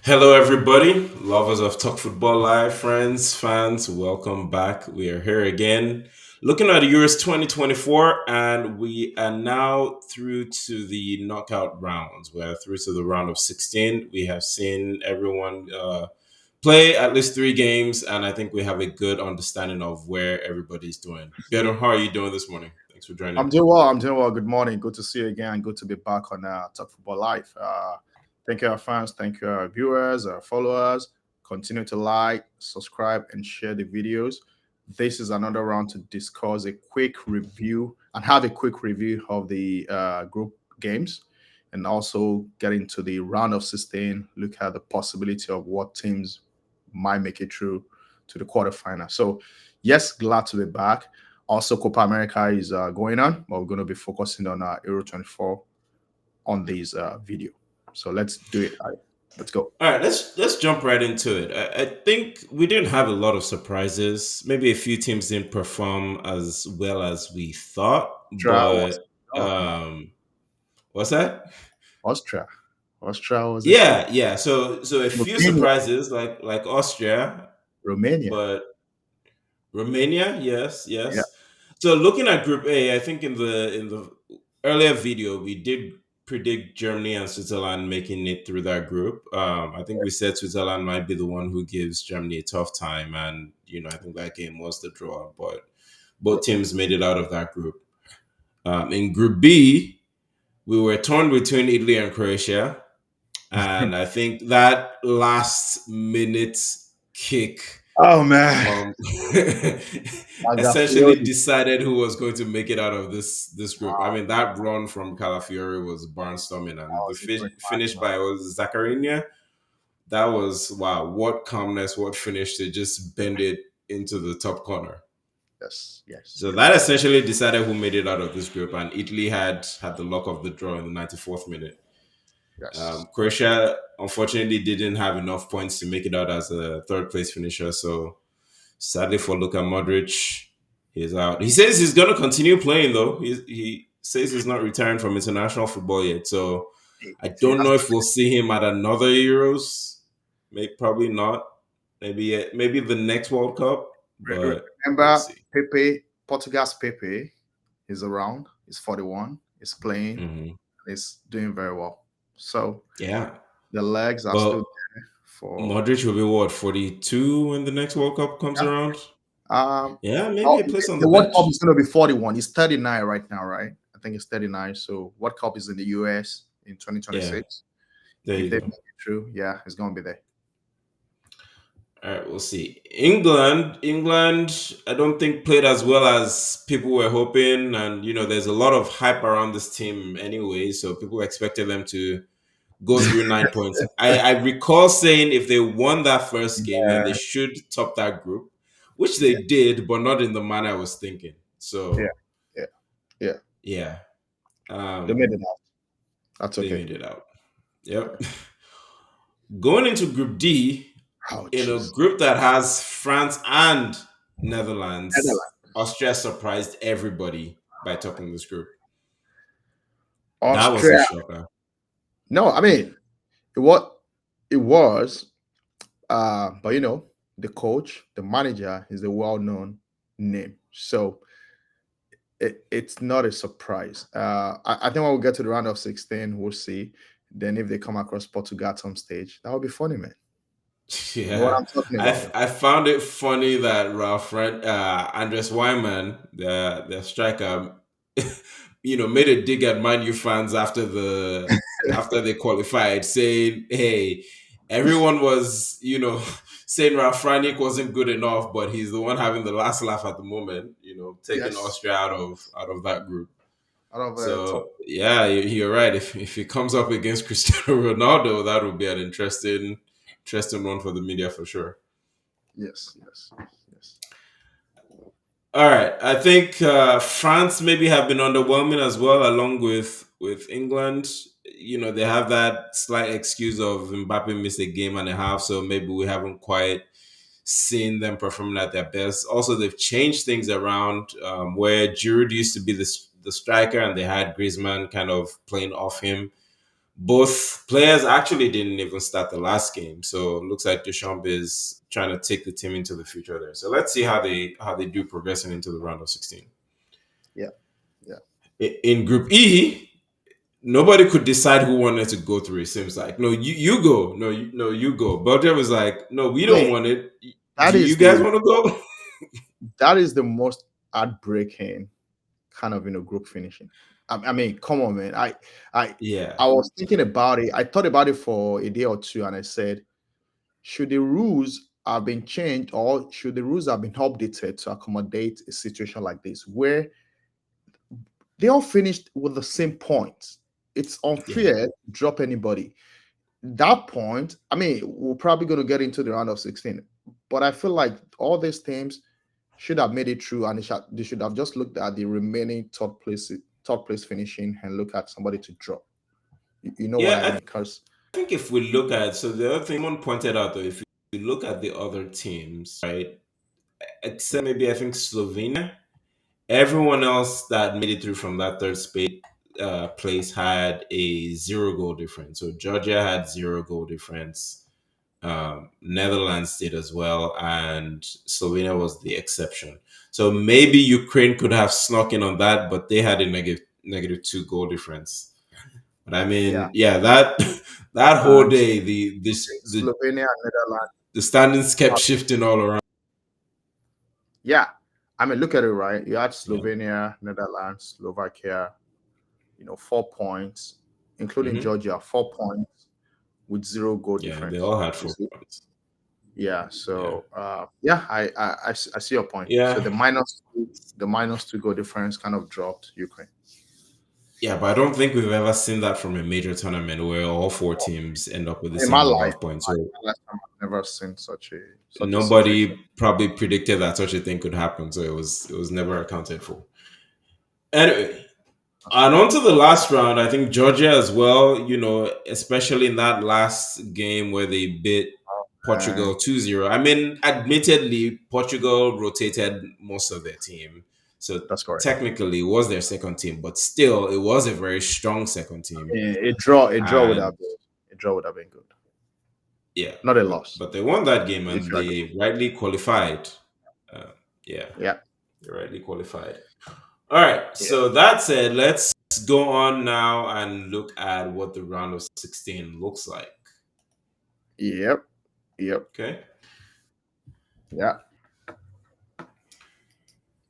Hello, everybody, lovers of Talk Football Live, friends, fans, welcome back. We are here again looking at the Euros 2024, and we are now through to the knockout rounds. We are through to the round of 16. We have seen everyone play at least three games, and I think we have a good understanding of where everybody's doing. Biodun, how are you doing this morning? Thanks for joining. I'm doing well. I'm doing well. Good morning. Good to see you again. Good to be back on Talk Football Live. Thank you, our fans. Thank you, our viewers, our followers. Continue to like, subscribe, and share the videos. This is another round to discuss a quick review and have a quick review of the group games, and also get into the round of 16. Look at the possibility of what teams might make it through to the quarterfinal. So, yes, glad to be back. Also, Copa America is going on, but we're going to be focusing on Euro 24 on this video. So let's do it. All right, let's go. All right, let's jump right into it. I think we didn't have a lot of surprises. Maybe a few teams didn't perform as well as we thought, Austria was but um, what's that? Austria. Austria was a shock. Yeah. So a few Romania. surprises like Austria, Romania. but Romania, Yeah. yes. So looking at Group A, I think in the earlier video we did predict Germany and Switzerland making it through that group. I think we said Switzerland might be the one who gives Germany a tough time, and I think that game was the draw, but both teams made it out of that group. In Group B, we were torn between Italy and Croatia, and I think that last minute kick Oh man. um, essentially Magafiori. decided who was going to make it out of this group. I Wow, mean, that run from Calafiori was barnstorming, that and the was a great match, finish man. by was Zacharina. That was wow! What calmness! What finish to just bend it into the top corner. Yes, yes, So yes, that essentially decided who made it out of this group, and Italy had the luck of the draw in the 94th minute. yes. Croatia unfortunately didn't have enough points to make it out as a third place finisher, so sadly for Luka Modric, he's out. He says he's going to continue playing, though. He says he's not retiring from international football yet. So I He don't has know if we'll see him at another Euros. Maybe probably not. Maybe the next World Cup, but we'll remember see. Pepe, Portugal's Pepe is around. He's 41. He's playing. Hmm. He's doing very well. So Yeah, the legs are but still there for Modric will be what 42 when the next World Cup comes yeah. around. Um Yeah, maybe oh, a place on the the World Cup bench. is gonna be 41. He's 39 right now, right? I think it's 39. So World Cup is in the US in Yeah, 2026. there If you they go. make it through, yeah, it's gonna be there. All right, we'll see. England, I don't think played as well as people were hoping, and there's a lot of hype around this team anyway, so people expected them to go through 9 points. I recall saying if they won that first game, then they Yeah, should top that group, which they yeah, did, but not in the manner I was thinking. yeah, So yeah, yeah. yeah, They um, made it out. That's they okay. made it out. Yeah. Yep. Going into Group D, Oh in a jeez. group that has France and Netherlands, Netherlands. Austria surprised everybody by topping this group. That was a Austria. shocker. No, I mean it was but the coach, the manager is a well-known name. So it's not a surprise. I think when we get to the round of 16, we'll see. Then if they come across Portugal at some stage, that would be funny, man. You know what Yeah, I'm talking I, about? f- I found it funny that Andres Wyman, the striker, made a dig at Man U fans after they qualified, saying, "Hey, everyone was saying Ralf Rangnick wasn't good enough, but he's the one having the last laugh at the moment. Taking Yes. Austria out of that group." Out of top. So yeah, you're right. If he comes up against Cristiano Ronaldo, that would be an interesting one for the media for sure. Yes, yes, yes. All right, I think France maybe have been underwhelming as well, along with England. They have that slight excuse of Mbappe missed a game and a half, so maybe we haven't quite seen them performing at their best. Also, they've changed things around where Giroud used to be the striker, and they had Griezmann kind of playing off him. Both players actually didn't even start the last game, so it looks like Deschamps is trying to take the team into the future there. So let's see how they do progressing into the round of 16. Yeah, yeah. In Group E, nobody could decide who wanted to go through. It seems like no, you go, no, you go. Belgium was like, no, we I don't mean, want it. that Do is you guys the want to go? that is the most heartbreaking kind of group finishing. I mean, come on, man. I Yeah, I was thinking about it. I thought about it for a day or two, and I said, should the rules have been changed, or should the rules have been updated to accommodate a situation like this, where they all finished with the same points? It's yeah, unfair to drop anybody. That point, I mean, we're probably going to get into the round of 16, but I feel like all these teams should have made it through, and they should have just looked at the remaining top place finishing and look at somebody to drop. You know what yeah. I I mean? Because think if we look at so the other thing someone pointed out though, if you look at the other teams, right, except maybe I think Slovenia, everyone else that made it through from that third place had a 0 goal difference. So Georgia had 0 goal difference. Netherlands did as well, and Slovenia was the exception. So maybe Ukraine could have snuck in on that, but they had a negative 2 goal difference. But I yeah, mean, yeah, that that whole and day, the Slovenia and Netherlands. the standings kept shifting all around. Yeah, I mean, look at it, right? You had Yeah. Slovenia, Netherlands, Slovakia, 4 points, including Hmm. Georgia, 4 points with 0 goal Yeah, they difference. all had You four see? points. Yeah. Yeah. So, yeah, I see your point. So Yeah. the minus two goal difference kind of dropped Ukraine. Yeah, but I don't think we've ever seen that from a major tournament where all four teams end up with the In my same number life, of points. So my lifetime, I've never seen such a situation. nobody probably predicted that such a thing could happen. So it was never accounted for. Anyway, That's and true. on to the last round, I think Georgia as well, especially in that last game where they beat And Portugal 2-0. I mean, admittedly, Portugal rotated most of their team. So that's correct. technically, it was their second team, but still, it was a very strong second team. A draw would have And been good, yeah, not a but loss. but they won that game If and you agree. they rightly qualified. Uh, yeah, Yeah, they rightly qualified. All right. yeah, So that said, let's go on now and look at what the round of 16 looks like. yep, yep, Okay. yeah.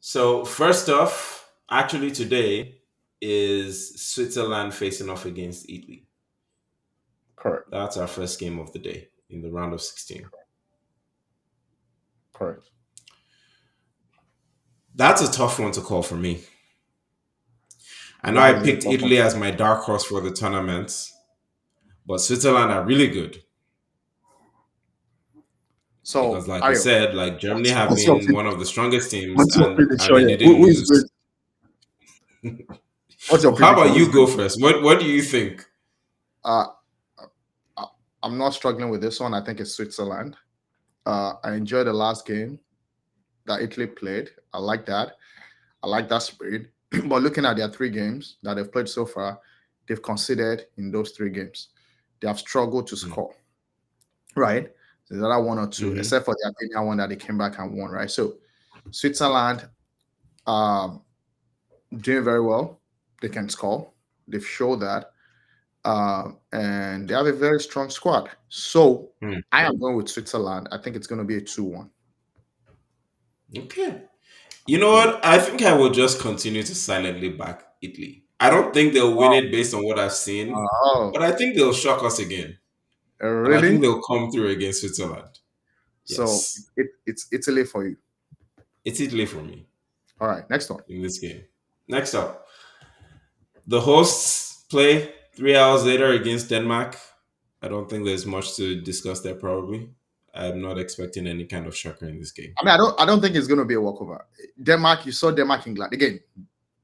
So first off, actually today is Switzerland facing off against Italy. Correct, That's our first game of the day in the round of 16. correct. That's a tough one to call for me. I know Why I is it a picked tough one? Italy as my dark horse for the tournament, but Switzerland are really good because, So, like we Ayo, said, like Germany have what's your been opinion? one of the strongest teams, What's your and prediction they here? didn't Who is lose. good? What's your How prediction? about Who's you good? go first? What do you think? Uh, I- I'm not struggling with this one. I think it's Switzerland. I enjoyed the last game that Italy played. I like that. I like that spirit. But looking at their 3 games that they've played so far, they've conceded in those 3 games. They have struggled to score, right? There's another one or two, Mm-hmm. except for the Albania one that they came back and won, right? So Switzerland, um, doing very well. They can score. They've showed that. And they have a very strong squad. So I am going with Switzerland. I think it's going to be a 2-1. Okay. You know Yeah. what? I think I will just continue to silently back Italy. I don't think they'll win Wow. it based on what I've seen, Oh, but I think they'll shock us again. And I think really? they'll come through against Switzerland. So Yes. it's Italy for you. It's Italy for me All right, next one. in this game. Next up, the hosts play 3 hours later against Denmark. I don't think there's much to discuss there, probably. I'm not expecting any kind of shocker in this game. I mean, I don't think it's going to be a walkover. Denmark, you saw Denmark, England. Again,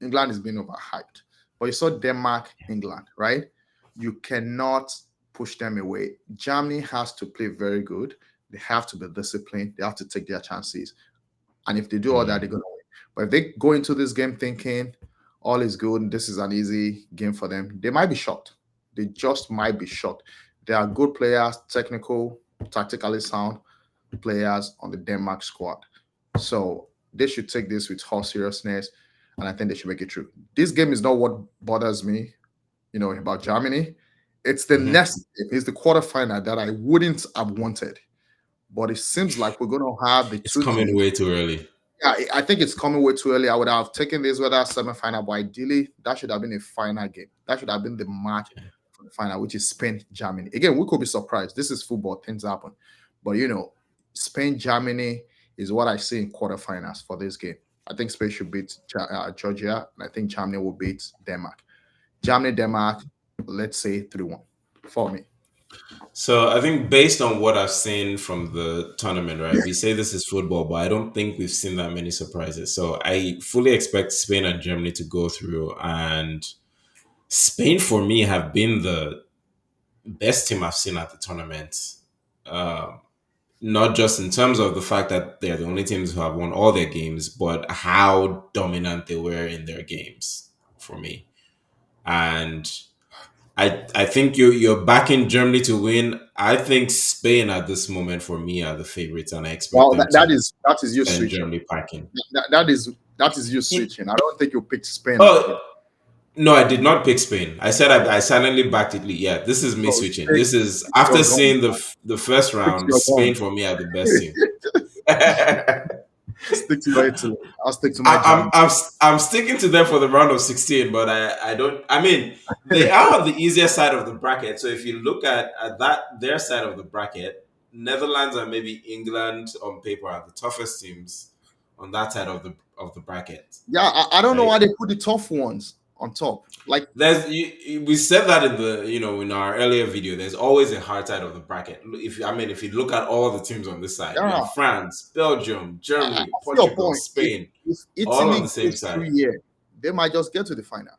England is being overhyped, but you saw Denmark, England, right? You cannot push them away. Germany has to play very good. They have to be disciplined. They have to take their chances. And if they do all that, they're Mm. going to win. But if they go into this game thinking all is good and this is an easy game for them, they might be shocked. They just might be short. There are good players, technical, tactically sound players on the Denmark squad. So they should take this with all seriousness, and I think they should make it through. This game is not what bothers me, about Germany. It's the Hmm. next game, it's the quarterfinal that I wouldn't have wanted. But it seems like we're going to have the It's two coming teams. way too early. Yeah, I think it's coming way too early. I would have taken this whether semi-final, but ideally that should have been a final game. That should have been the match for the final, which is Spain Germany. Again, we could be surprised. This is football; things happen. But Spain Germany is what I see in quarterfinals for this game. I think Spain should beat Georgia, and I think Germany will beat Denmark. Germany Denmark, let's say 3-1 for me. So I think based on what I've seen from the tournament, right? We say this is football, but I don't think we've seen that many surprises. So I fully expect Spain and Germany to go through, and Spain for me have been the best team I've seen at the tournament. Um, Not just in terms of the fact that they're the only teams who have won all their games, but how dominant they were in their games for me. And I think you're backing Germany to win. I think Spain at this moment for me are the favorites, and I expect Well, them to that is you send switching. Germany packing. That is you It- switching. I don't think you picked Spain at the. oh no, I did not pick Spain. I said I silently backed Italy. Yeah, this is me So switching. stick, This is stick to after your gun. seeing the first Stick to round. your Spain gun. for me are the best team. Stick to your Italy. I'll stick to my German. I'm sticking to them for the round of 16, but I don't. I mean, they are on the easier side of the bracket. So if you look at that their side of the bracket, Netherlands and maybe England on paper are the toughest teams on that side of the bracket, Yeah, I don't know right? why they put the tough ones on top. Like, We said that in the in our earlier video. There's always a hard side of the bracket. If you look at all the teams on this side, you yeah, have France, Belgium, I Germany, see your Portugal, point. Spain, If all on Italy the same goes side. through here, they might just get to the final.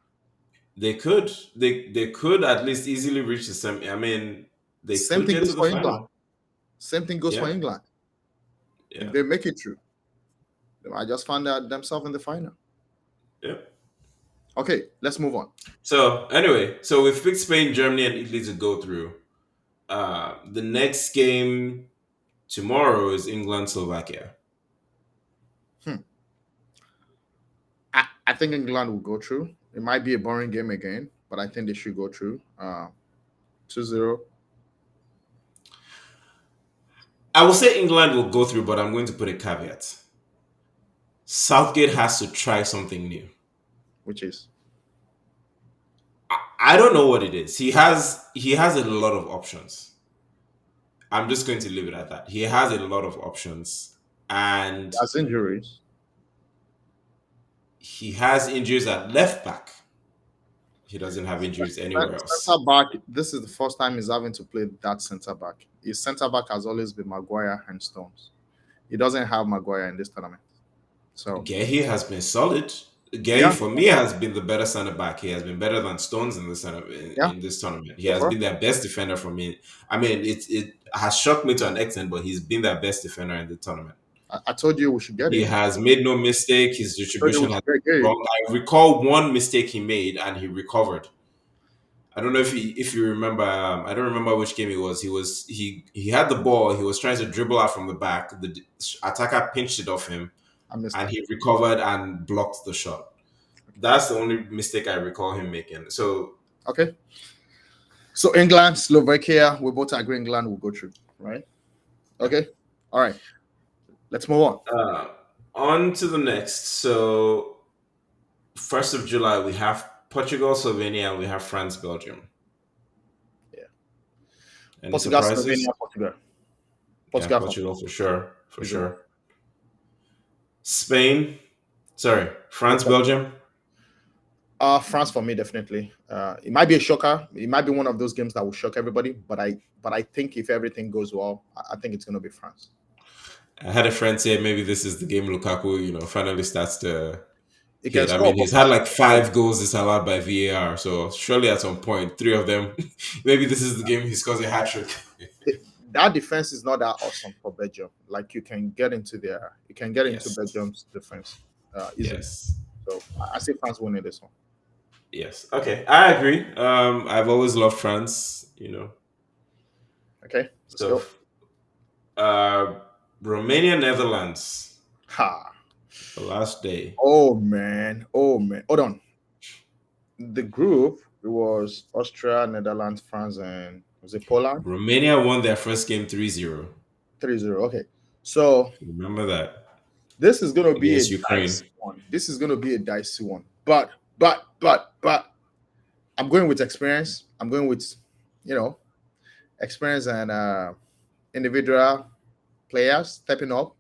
They could at least easily reach the semi. I mean, they Same could thing get to goes the for England. final. Same thing goes for Yeah, England. If yeah, they make it through, they might just find out themselves in the final. yeah. Okay, let's move on. So anyway, so we've picked Spain, Germany, and Italy to go through. The next game tomorrow is England, Slovakia. Hmm. I think England will go through. It might be a boring game again, but I think they should go through. 2-0. I will say England will go through, but I'm going to put a caveat. Southgate has to try something new. Which is I don't know what it is. He has a lot of options. I'm just going to leave it at that. He has a lot of options, and as injuries. he has injuries at left back. He doesn't have injuries anywhere else. Centre back. This is the first time he's having to play that centre back. His centre back has always been Maguire and Stones. He doesn't have Maguire in this tournament. So Gehi has been solid. Gehi yeah, for me has been the better center back. He has been better than Stones in yeah. in this tournament. He So has far, been their best defender for me. I mean, it has shocked me to an extent, but he's been their best defender in the tournament. I told you we should get He him. has made no mistake. His I told you we distribution has should get been him. wrong. I recall one mistake he made and he recovered. I don't know if you remember. I don't remember which game it was. He had the ball. He was trying to dribble out from the back. The attacker pinched it off him, I missed and that. he recovered and blocked the shot. That's the only mistake I recall him making. So Okay. So England, Slovakia, we both agree England will go through, right? yeah. Okay. All right. Let's move on. Uh, on to the next. So 1st of July we have Portugal, Slovenia, and we have France, Belgium. Yeah. Any Portugal, surprises? Slovenia, Portugal. Yeah, Portugal for Portugal for sure, for 2-0. sure. Spain, sorry, France, Portugal. Belgium. France for me definitely. It might be a shocker. It might be one of those games that will shock everybody. But I think if everything goes well, I think it's going to be France. I had a friend say maybe this is the game Lukaku, finally starts to It can hit. I score, mean, but he's had like 5 goals disallowed by VAR, so surely at some point, 3 of them, maybe this is the game he scores a hat trick. that defense is not that awesome for Belgium. Like you can get into Yes, Belgium's defense easily. yes, So I see France winning this one. Yes. Okay. I agree. I've always loved France. Okay, let's So go. uh, Romania, Netherlands, Ha. the last day. Oh man. Oh man. Hold on. The group it was Austria, Netherlands, France, and was it Poland? Romania won their first game 3-0. 3-0. Okay. So Remember that this is gonna be a against dicey Ukraine. one. This is gonna be a dicey one. But I'm going with experience. I'm going with, you know, experience and individual players stepping up.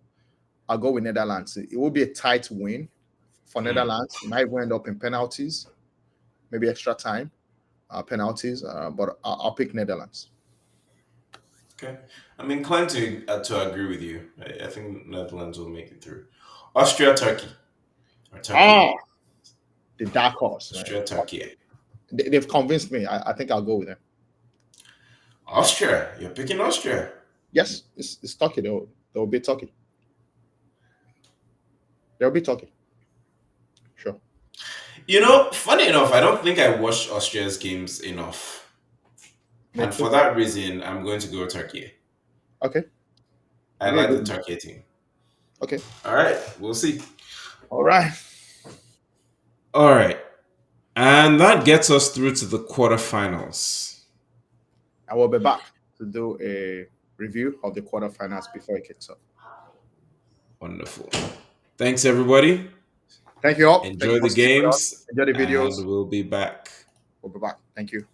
I'll go with Netherlands. It will be a tight win for Hmm. Netherlands. It might end up in penalties, maybe extra time, penalties. But I'll pick Netherlands. Okay. I'm inclined to agree with you. I think Netherlands will make it through. Austria, Turkey, or Turkey. Ah, the dark horse, man. Austria, Turkey. They've convinced me. I think I'll go with them. Austria. You're picking Austria. Yes, it's Turkey. They'll be Turkey. They'll be Turkey. Sure. Funny enough, I don't think I watched Austria's games enough. Me And for too. that reason, I'm going to go Turkey. Okay. I It'll be a like good the one. Turkey team. Okay. All right, we'll see. All right. All right. And that gets us through to the quarterfinals. I will be back to do a review of the quarterfinals before it kicks off. Wonderful. Thanks, everybody. Thank you all. Thank you Enjoy for the sticking with us. games, Enjoy the videos. and we'll be back. We'll be back. Thank you.